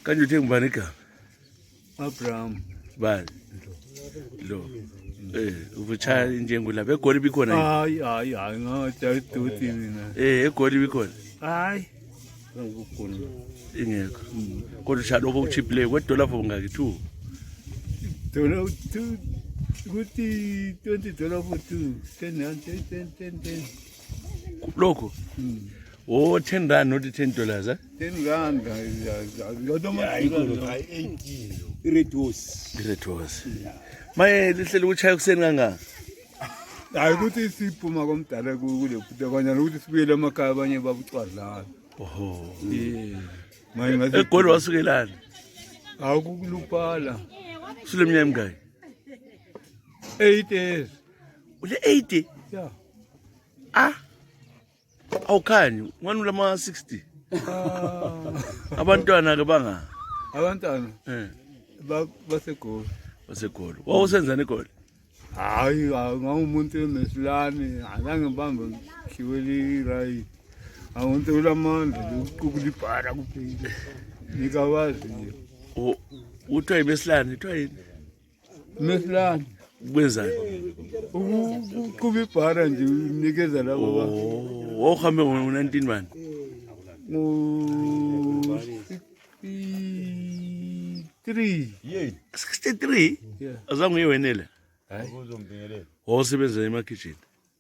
Kanti uthe ngubani igama? Abraham. Bani? Lo. Ubuchaya njengula beGoli bikhona yini? Hayi ngajayiduti mina. eGoli bikhona. Hayi. Ngikukhona. Ingekho. Kodwa ushaya lokho kuchiplay $2 for ngaki 2. $2 ukuthi $20 for 2. 10. Lokho. Oh, $10 not $10, eh? $10. Red horse. Maye lihlele ukuchaya kuseni kangaka. Hayi ukuthi siphuma komdala kule futhi abanye ukuthi sibuyele emakhaya abanye babucwadlana. Oho. Maye ngathi eGoli wasukelana. Akukulupala. Suleminyaka emingaki? 8 years. Ule 80? Yeah. Awukhanyi, ngani ulama 60. Abantwana ke banga. Abantwana baseGoli. BaseGoli. Wawusenzani eGoli? Hayi ngawumuntu emesilani, azange ngibambe khiweli right. Awunto ulamandla ukukula ibhara kuphela. Nikawazi. Uthiwa imesilani, uthiwa yini? Mesilani. Kwenzani? Ukuba ibhara nje unikeza labo ba. Wawuhambe ngo-19 bani? 63? Yeah. Azange uyiwenele? Hayi. Wawusebenza emakhitshini?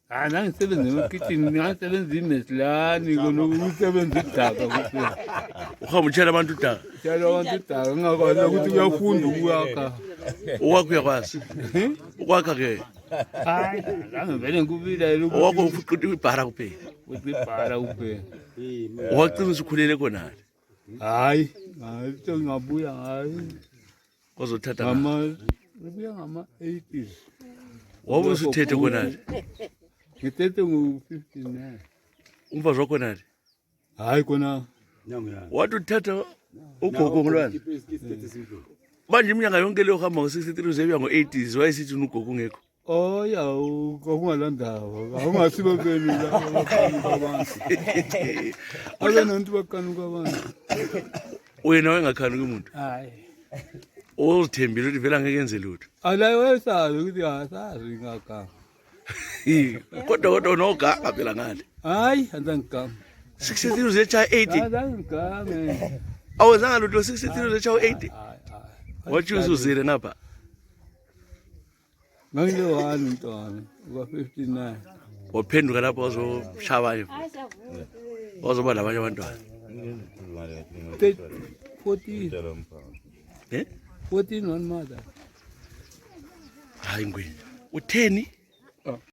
Nangisebenza emakitchen, ngisebenza imesilani konokusebenza idaka kuphela. Uhamba utshela abantu udaka? Tshela abantu idaka ngakwazi ukuthi uyafunda ukwakha. Ukwakhe uyakwazi? Ukwakha ke? Hayi, zange vele ngikubile Owakho ufuqita ibhara kuphela? ibhara kuphela. Waqinisa ukhulele khonale? Hayi, ngabuya hayi. Kozothatha Ngibuya ngama-80s. wabe usuthethe khonale? Ngithethe ngo-59. Umfazi wakho khonale? Hayi khona. Wathi uthatha ugogo ngolwane? Manje iminyaka yonke leyo uhamba ngo-63 uzebuya ngo-80s wayesithi ugogo ungekho? Oh ya, kwakungalandaba. Awungasibekeni la abantu. Abenantu bakanuka abantu. Wena wengakhanuki umuntu? Hayi. Uzithembile ukuthi vele angeke enze lutho? Alayi wayesazi ukuthi asazi ngakha. Kodwa unogama phela ngale? Hayi, andangigama. 63 uzechaya 80? Andangigame. Awenzanga lutho 63 uzechaya 80? Wathi uzuzile ngapha? Ngangile-1 mntwana, uka-59. Waphenduka lapho wazoshaya wazoba labanye abantwana? 14. 14 one mother. Hayi ngwenya. U10?